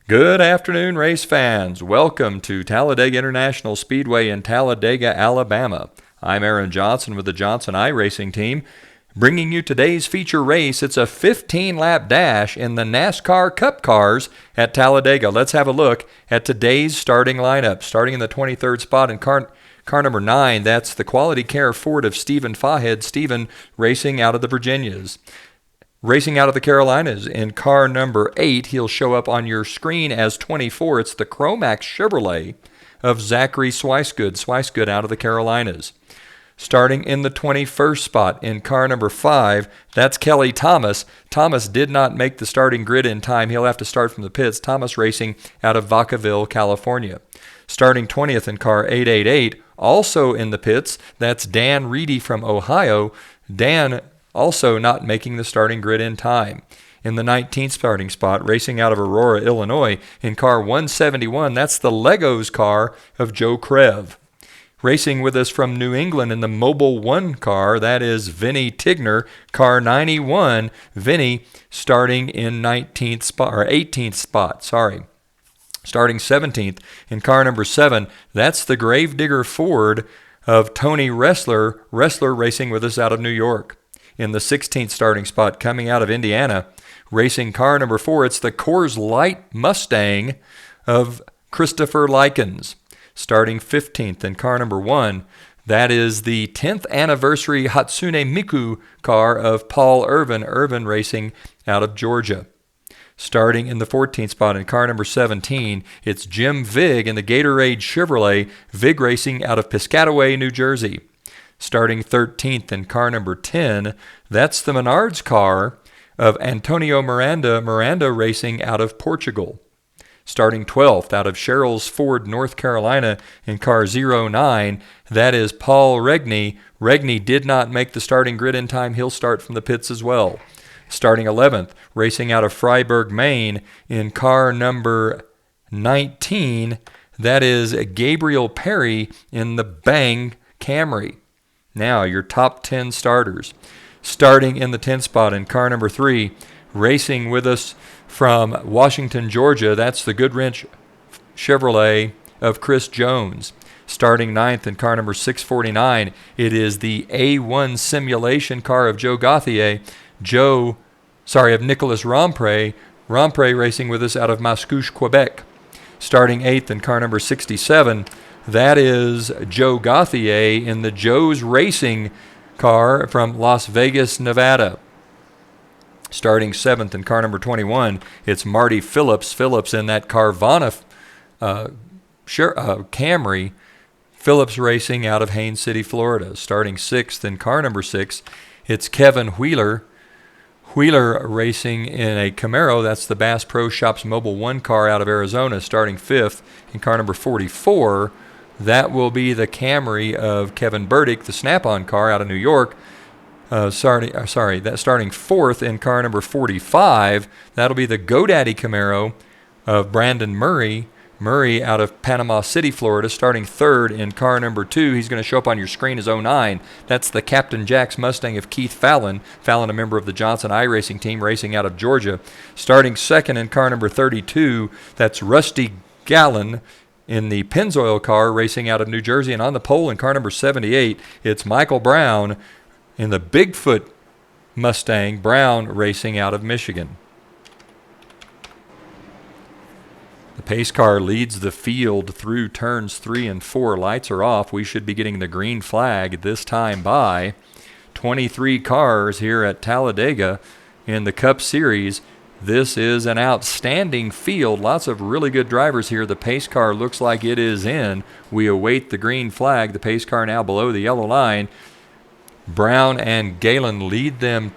Good afternoon, race fans. Welcome to Talledega International Speedway in Talledega, Alabama. I'm Aaron Johnson with the Johnson iRacing team, bringing you today's feature race. It's a 15-lap dash in the NASCAR Cup cars at Talledega. Let's have a look at today's starting lineup. Starting in the 23rd spot in car number 9, that's the Quality Care Ford of Stephen Fahed. Stephen racing out of the Virginias. Racing out of the Carolinas in car number 8, he'll show up on your screen as 24. It's the Chromax Chevrolet of Zachary Swicegood out of the Carolinas. Starting in the 21st spot in car number 5, that's Kelly Thomas. Thomas did not make the starting grid in time. He'll have to start from the pits. Thomas racing out of Vacaville, California. Starting 20th in car 888, also in the pits, that's Dan Reedy from Ohio. Dan also not making the starting grid in time. In the 19th starting spot, racing out of Aurora, Illinois, in car 171, that's the Legos car of Joe Krev. Racing with us from New England in the Mobile 1 car, that is Vinny Tigner, car 91. Vinny starting in 18th spot. Starting 17th in car number 7, that's the Gravedigger Ford of Tony Ressler racing with us out of New York. In the 16th starting spot, coming out of Indiana, racing car number 4, it's the Coors Light Mustang of Christopher Likens. Starting 15th in car number 1, that is the 10th anniversary Hatsune Miku car of Paul Irvin racing out of Georgia. Starting in the 14th spot in car number 17, it's Jim Vig in the Gatorade Chevrolet, Vig racing out of Piscataway, New Jersey. Starting 13th in car number 10, that's the Menards car of Antonio Miranda racing out of Portugal. Starting 12th out of Sherrills Ford, North Carolina in car 09, that is Paul Regney. Regney did not make the starting grid in time. He'll start from the pits as well. Starting 11th, racing out of Freiburg, Maine in car number 19, that is Gabriel Perry in the Bang Camry. Now, your top 10 starters. Starting in the 10th spot in car number 3, racing with us from Washington, Georgia, that's the Goodwrench Chevrolet of Chris Jones. Starting 9th in car number 649, it is the A1 simulation car of Joe Gauthier. Of Nicolas Rompre racing with us out of Mascouche, Quebec. Starting 8th in car number 67, that is Joe Gauthier in the Joe's Racing car from Las Vegas, Nevada. Starting 7th in car number 21, it's Marty Phillips in that Carvana Camry. Phillips racing out of Haines City, Florida. Starting 6th in car number 6, it's Kevin Wheeler racing in a Camaro. That's the Bass Pro Shops Mobile 1 car out of Arizona. Starting 5th in car number 44, that will be the Camry of Kevin Burdick, the Snap-on car out of New York. That's starting 4th in car number 45. That'll be the GoDaddy Camaro of Brandon Murray out of Panama City, Florida. Starting 3rd in car number 2. He's going to show up on your screen as 09. That's the Captain Jack's Mustang of Keith Fallin. Fallin, a member of the Johnson iRacing team, racing out of Georgia. Starting 2nd in car number 32. That's Rusty Gallon in the Pennzoil car racing out of New Jersey. And on the pole in car number 78, it's Michael Brown in the Bigfoot Mustang, Brown racing out of Michigan. The pace car leads the field through turns 3 and 4. Lights are off. We should be getting the green flag this time by 23 cars here at Talledega in the Cup Series. This is an outstanding field. Lots of really good drivers here. The pace car looks like it is in. We await the green flag. The pace car now below the yellow line. Brown and Galen lead them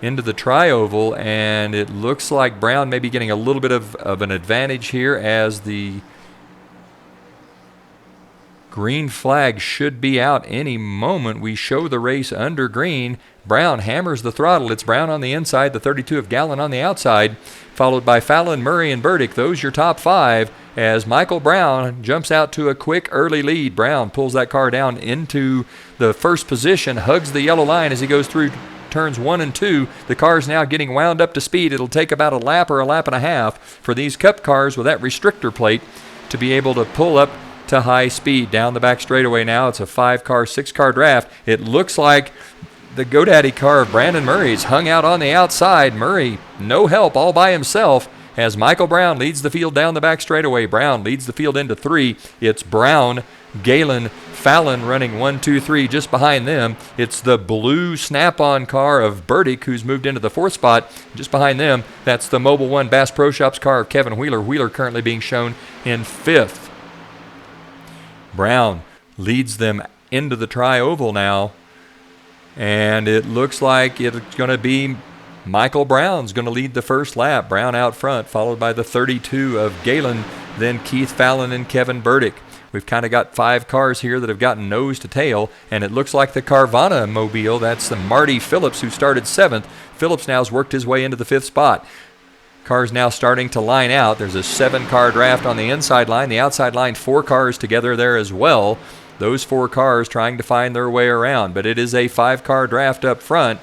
into the tri-oval, and it looks like Brown may be getting a little bit of an advantage here as the green flag should be out any moment. We show the race under green. Brown hammers the throttle. It's Brown on the inside, the 32 of Gallon on the outside, followed by Fallin, Murray, and Burdick. Those your top 5 as Michael Brown jumps out to a quick early lead. Brown pulls that car down into the first position, hugs the yellow line as he goes through turns 1 and 2. The car's now getting wound up to speed. It'll take about a lap or a lap and a half for these Cup cars with that restrictor plate to be able to pull up to high speed. Down the back straightaway now, it's a 5-car, 6-car draft. It looks like the GoDaddy car of Brandon Murray's hung out on the outside. Murray, no help, all by himself, as Michael Brown leads the field down the back straightaway. Brown leads the field into 3. It's Brown, Galen, Fallin running 1, 2, 3 just behind them. It's the blue Snap-on car of Burdick, who's moved into the 4th spot. Just behind them, that's the Mobile One Bass Pro Shops car of Kevin Wheeler. Wheeler currently being shown in 5th. Brown leads them into the tri-oval now, and it looks like it's going to be Michael Brown's going to lead the first lap. Brown out front, followed by the 32 of Galen, then Keith Fallin and Kevin Burdick. We've kind of got 5 cars here that have gotten nose to tail, and it looks like the Carvana mobile, that's the Marty Phillips, who started 7th. Phillips now has worked his way into the 5th spot. Cars now starting to line out. There's a 7-car draft on the inside line. The outside line, 4 cars together there as well. Those 4 cars trying to find their way around, but it is a 5-car draft up front.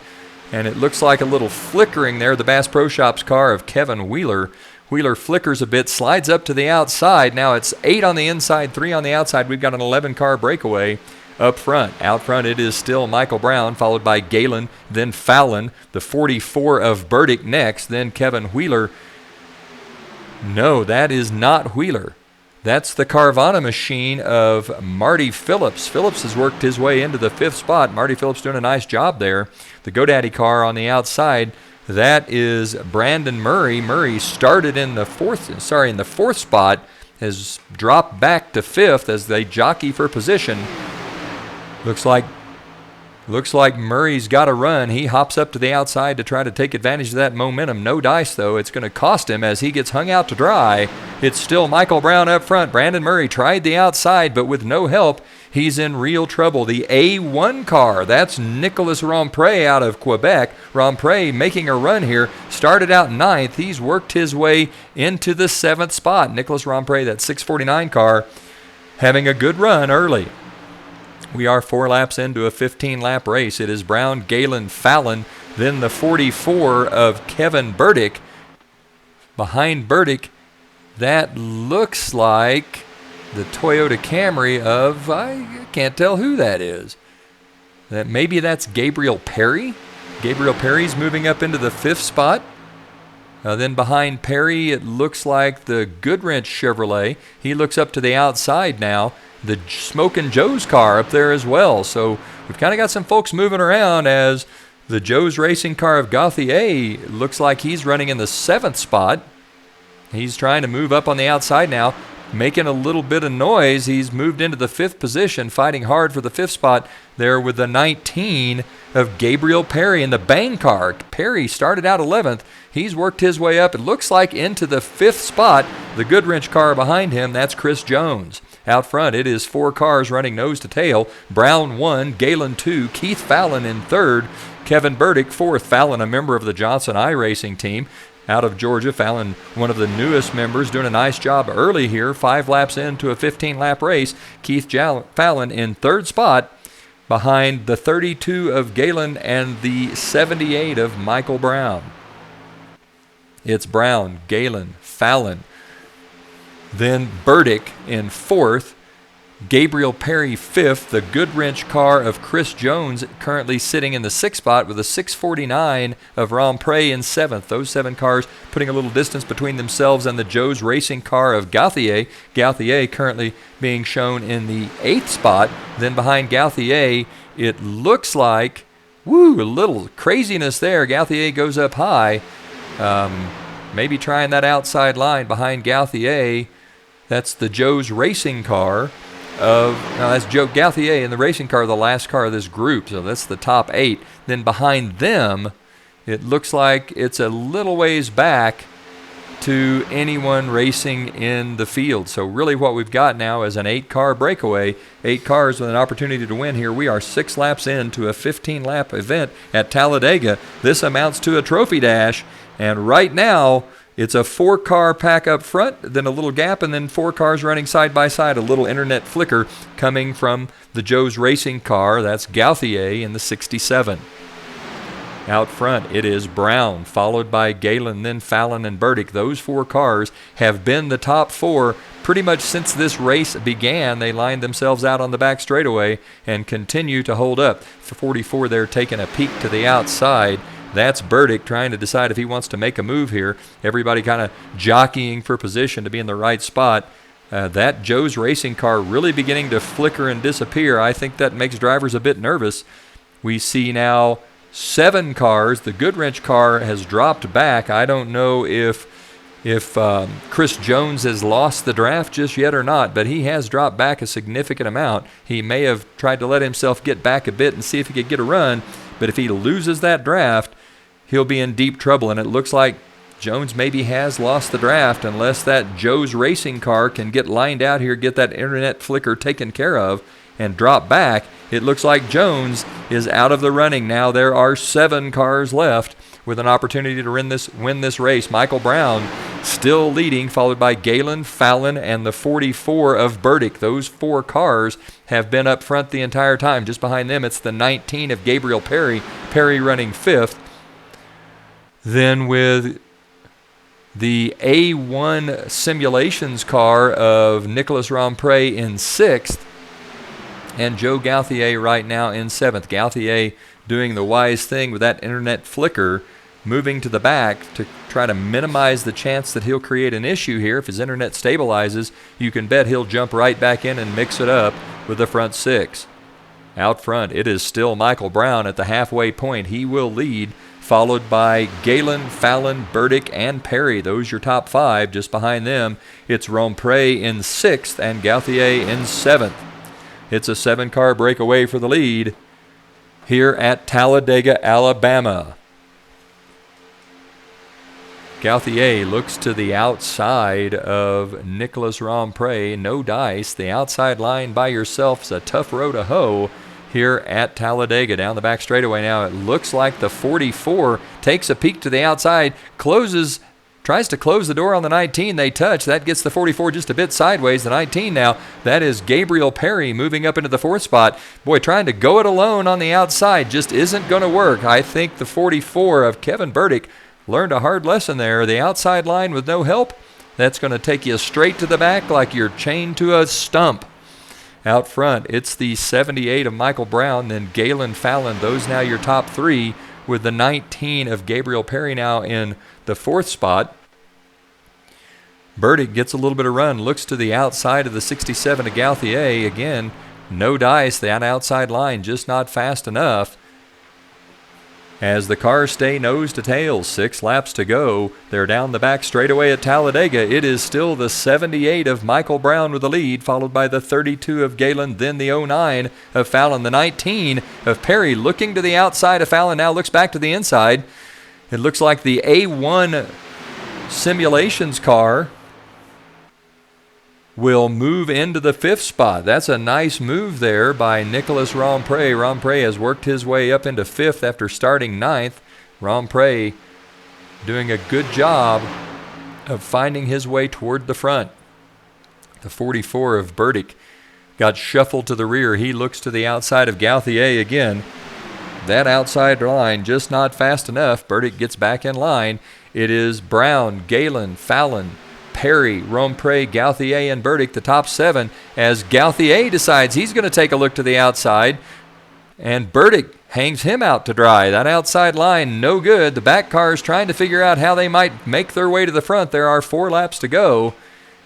And it looks like a little flickering there. The Bass Pro Shops car of Kevin Wheeler. Wheeler flickers a bit, slides up to the outside. Now it's 8 on the inside, 3 on the outside. We've got an 11-car breakaway up front. Out front it is still Michael Brown, followed by Galen, then Fallin, the 44 of Burdick next, then Kevin Wheeler. No, that is not Wheeler. That's the Carvana machine of Marty Phillips. Phillips has worked his way into the 5th spot. Marty Phillips doing a nice job there. The GoDaddy car on the outside, that is Brandon Murray. Murray started in the 4th spot, has dropped back to 5th as they jockey for position. Looks like Murray's got a run. He hops up to the outside to try to take advantage of that momentum. No dice, though. It's going to cost him as he gets hung out to dry. It's still Michael Brown up front. Brandon Murray tried the outside, but with no help, he's in real trouble. The A1 car, that's Nicolas Rompré out of Quebec. Rompré making a run here. Started out 9th. He's worked his way into the 7th spot. Nicolas Rompré, that 649 car, having a good run early. We are 4 laps into a 15-lap race. It is Brown, Galen, Fallin, then the 44 of Kevin Burdick. Behind Burdick, that looks like the Toyota Camry of, I can't tell who that is. Maybe that's Gabriel Perry. Gabriel Perry's moving up into the 5th spot. Then behind Perry, it looks like the Goodwrench Chevrolet. He looks up to the outside now. The Smokin' Joe's car up there as well. So we've kind of got some folks moving around as the Joe's Racing car of Gauthier looks like he's running in the 7th spot. He's trying to move up on the outside now, making a little bit of noise. He's moved into the 5th position, fighting hard for the 5th spot there with the 19 of Gabriel Perry in the Bang car. Perry started out 11th. He's worked his way up, it looks like, into the 5th spot. The Goodwrench car behind him, that's Chris Jones. Out front, it is 4 cars running nose to tail. Brown 1, Galen 2, Keith Fallin in 3rd, Kevin Burdick 4th. Fallin, a member of the Johnson iRacing team out of Georgia. Fallin, one of the newest members, doing a nice job early here. 5 laps into a 15-lap race. Keith Fallin in 3rd spot behind the 32 of Galen and the 78 of Michael Brown. It's Brown, Galen, Fallin, then Burdick in 4th, Gabriel Perry 5th, the Goodwrench car of Chris Jones currently sitting in the 6th spot with a 649 of Rompré in 7th. Those 7 cars putting a little distance between themselves and the Joe's Racing car of Gauthier. Gauthier currently being shown in the 8th spot. Then behind Gauthier, it looks like, a little craziness there. Gauthier goes up high. Maybe trying that outside line behind Gauthier. That's the Joe's Racing car that's Joe Gauthier in the racing car, the last car of this group. So that's the top 8. Then behind them, it looks like it's a little ways back to anyone racing in the field. So really what we've got now is an 8-car breakaway, 8 cars with an opportunity to win here. We are 6 laps into a 15-lap event at Talledega. This amounts to a trophy dash, and right now it's a 4-car pack up front, then a little gap, and then 4 cars running side by side. A little internet flicker coming from the Joe's Racing car. That's Gauthier in the 67. Out front, it is Brown, followed by Galen, then Fallin and Burdick. Those 4 cars have been the top 4 pretty much since this race began. They lined themselves out on the back straightaway and continue to hold up. For 44, they're taking a peek to the outside. That's Burdick trying to decide if he wants to make a move here. Everybody kind of jockeying for position to be in the right spot. That Joe's Racing car really beginning to flicker and disappear. I think that makes drivers a bit nervous. We see now 7 cars. The Goodwrench car has dropped back. I don't know if Chris Jones has lost the draft just yet or not, but he has dropped back a significant amount. He may have tried to let himself get back a bit and see if he could get a run, but if he loses that draft, he'll be in deep trouble, and it looks like Jones maybe has lost the draft unless that Joe's Racing car can get lined out here, get that internet flicker taken care of, and drop back. It looks like Jones is out of the running now. There are 7 cars left with an opportunity to win this race. Michael Brown still leading, followed by Galen, Fallin, and the 44 of Burdick. Those 4 cars have been up front the entire time. Just behind them, it's the 19 of Gabriel Perry. Perry running 5th. Then with the A1 Simulations car of Nicholas Rompre in 6th, and Joe Gauthier right now in 7th. Gauthier doing the wise thing with that internet flicker, moving to the back to try to minimize the chance that he'll create an issue here. If his internet stabilizes, you can bet he'll jump right back in and mix it up with the front 6. Out front, it is still Michael Brown at the halfway point. He will lead, followed by Galen, Fallin, Burdick, and Perry. Those your top 5. Just behind them, it's Rompre in 6th and Gauthier in 7th. It's a 7-car breakaway for the lead here at Talledega, Alabama. Gauthier looks to the outside of Nicholas Rompre. No dice. The outside line by yourself is a tough row to hoe here at Talledega. Down the back straightaway now, it looks like the 44 takes a peek to the outside, tries to close the door on the 19. They touch. That gets the 44 just a bit sideways. The 19 now, that is Gabriel Perry moving up into the 4th spot. Boy, trying to go it alone on the outside just isn't going to work. I think the 44 of Kevin Burdick learned a hard lesson there. The outside line with no help, that's going to take you straight to the back like you're chained to a stump. Out front, it's the 78 of Michael Brown, then Galen, Fallin. Those now your top 3, with the 19 of Gabriel Perry now in the 4th spot. Burdick gets a little bit of run, looks to the outside of the 67 of Gauthier. Again, no dice. That outside line just not fast enough. As the cars stay nose to tail, 6 laps to go. They're down the back straightaway at Talledega. It is still the 78 of Michael Brown with the lead, followed by the 32 of Galen, then the 09 of Fallin. The 19 of Perry looking to the outside of Fallin, now looks back to the inside. It looks like the A1 Simulations car will move into the 5th spot. That's a nice move there by Nicholas Rompre. Rompre has worked his way up into 5th after starting 9th. Rompre doing a good job of finding his way toward the front. The 44 of Burdick got shuffled to the rear. He looks to the outside of Gauthier again. That outside line just not fast enough. Burdick gets back in line. It is Brown, Galen, Fallin, Perry, Rompre, Gauthier, and Burdick, the top 7, as Gauthier decides he's going to take a look to the outside, and Burdick hangs him out to dry. That outside line, no good. The back cars trying to figure out how they might make their way to the front. There are 4 laps to go.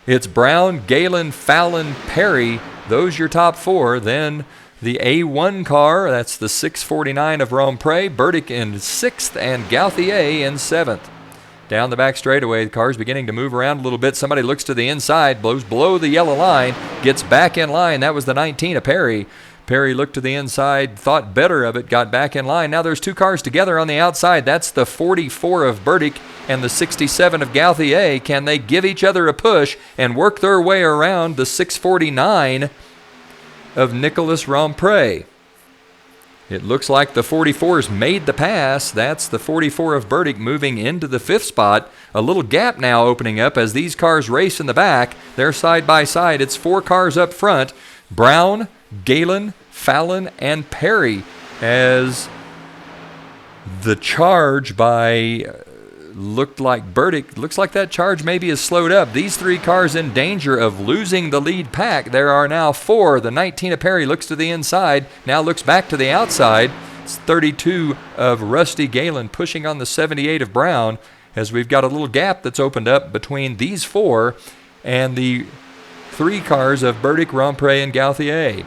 It's Brown, Galen, Fallin, Perry. Those your top 4. Then the A1 car, that's the 649 of Rompre, Burdick in 6th, and Gauthier in 7th. Down the back straightaway, the car's beginning to move around a little bit. Somebody looks to the inside, blows below the yellow line, gets back in line. That was the 19 of Perry. Perry looked to the inside, thought better of it, got back in line. Now there's 2 cars together on the outside. That's the 44 of Burdick and the 67 of Gauthier. Can they give each other a push and work their way around the 649 of Nicholas Rompre? It looks like the 44's made the pass. That's the 44 of Burdick moving into the 5th spot. A little gap now opening up as these cars race in the back. They're side by side. It's 4 cars up front. Brown, Galen, Fallin, and Perry, as The charge by looked like Burdick. Looks like that charge maybe is slowed up. These three cars in danger of losing the lead pack. There are now four. The 19 of Perry looks to the inside, now looks back to the outside. It's 32 of Rusty Galen pushing on the 78 of Brown, as we've got a little gap that's opened up between these four and the three cars of Burdick, Rompre, and Gauthier.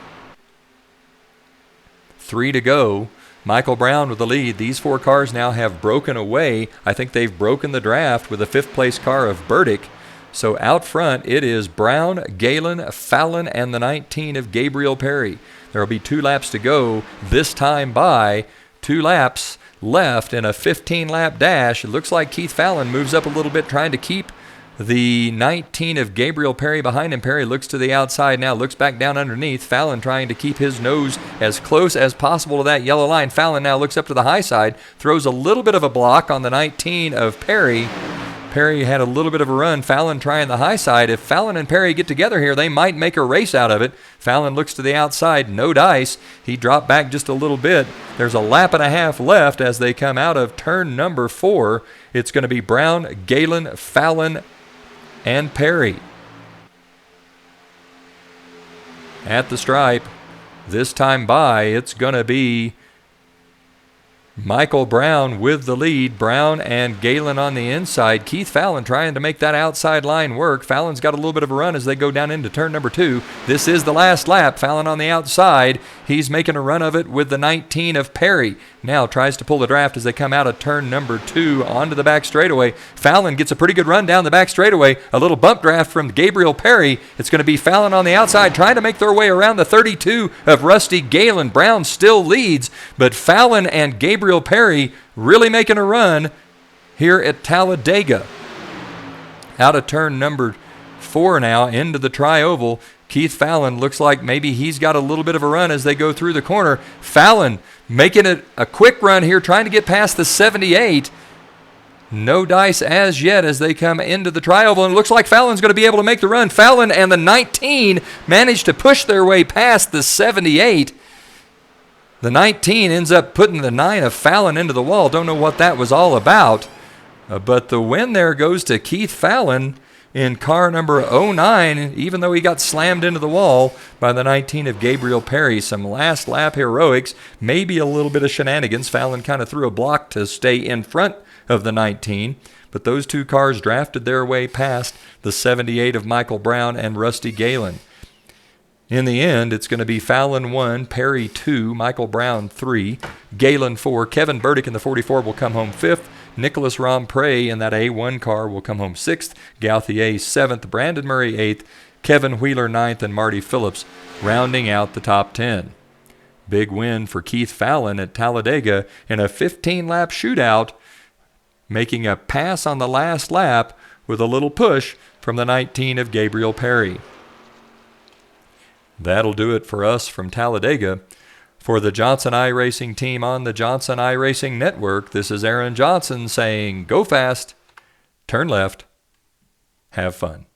3 to go. Michael Brown with the lead. These four cars now have broken away. I think they've broken the draft with the fifth-place car of Burdick. So out front, it is Brown, Galen, Fallin, and the 19 of Gabriel Perry. There will be 2 laps to go this time by. 2 laps left in a 15-lap dash. It looks like Keith Fallin moves up a little bit, trying to keep the 19 of Gabriel Perry behind him. Perry looks to the outside now, looks back down underneath. Fallin trying to keep his nose as close as possible to that yellow line. Fallin now looks up to the high side, throws a little bit of a block on the 19 of Perry. Perry had a little bit of a run. Fallin trying the high side. If Fallin and Perry get together here, they might make a race out of it. Fallin looks to the outside, no dice. He dropped back just a little bit. There's a lap and a half left as they come out of turn number 4. It's going to be Brown, Galen, Fallin, and Perry. At the stripe, this time by, it's going to be Michael Brown with the lead. Brown and Galen on the inside. Keith Fallin trying to make that outside line work. Fallin's got a little bit of a run as they go down into turn number 2. This is the last lap. Fallin on the outside. He's making a run of it with the 19 of Perry. Now tries to pull the draft as they come out of turn number 2 onto the back straightaway. Fallin gets a pretty good run down the back straightaway. A little bump draft from Gabriel Perry. It's going to be Fallin on the outside trying to make their way around the 32 of Rusty Galen. Brown still leads, but Fallin and Gabriel Perry really making a run here at Talledega. Out of turn number 4 now into the tri-oval. Keith Fallin looks like maybe he's got a little bit of a run as they go through the corner. Fallin making it a quick run here, trying to get past the 78. No dice as yet as they come into the tri-oval, and it looks like Fallin's going to be able to make the run. Fallin and the 19 managed to push their way past the 78. The 19 ends up putting the 9 of Fallin into the wall. Don't know what that was all about. But the win there goes to Keith Fallin in car number 09, even though he got slammed into the wall by the 19 of Gabriel Perry. Some last lap heroics, maybe a little bit of shenanigans. Fallin kind of threw a block to stay in front of the 19. But those two cars drafted their way past the 78 of Michael Brown and Rusty Galen. In the end, it's going to be Fallin 1, Perry 2, Michael Brown 3, Galen 4. Kevin Burdick in the 44 will come home 5th. Nicholas Rompre in that A1 car will come home 6th. Gauthier 7th. Brandon Murray 8th. Kevin Wheeler 9th. And Marty Phillips rounding out the top 10. Big win for Keith Fallin at Talledega in a 15-lap shootout, making a pass on the last lap with a little push from the 19 of Gabriel Perry. That'll do it for us from Talledega. For the Johnson iRacing team on the Johnson iRacing Network, this is Aaron Johnson saying, go fast, turn left, have fun.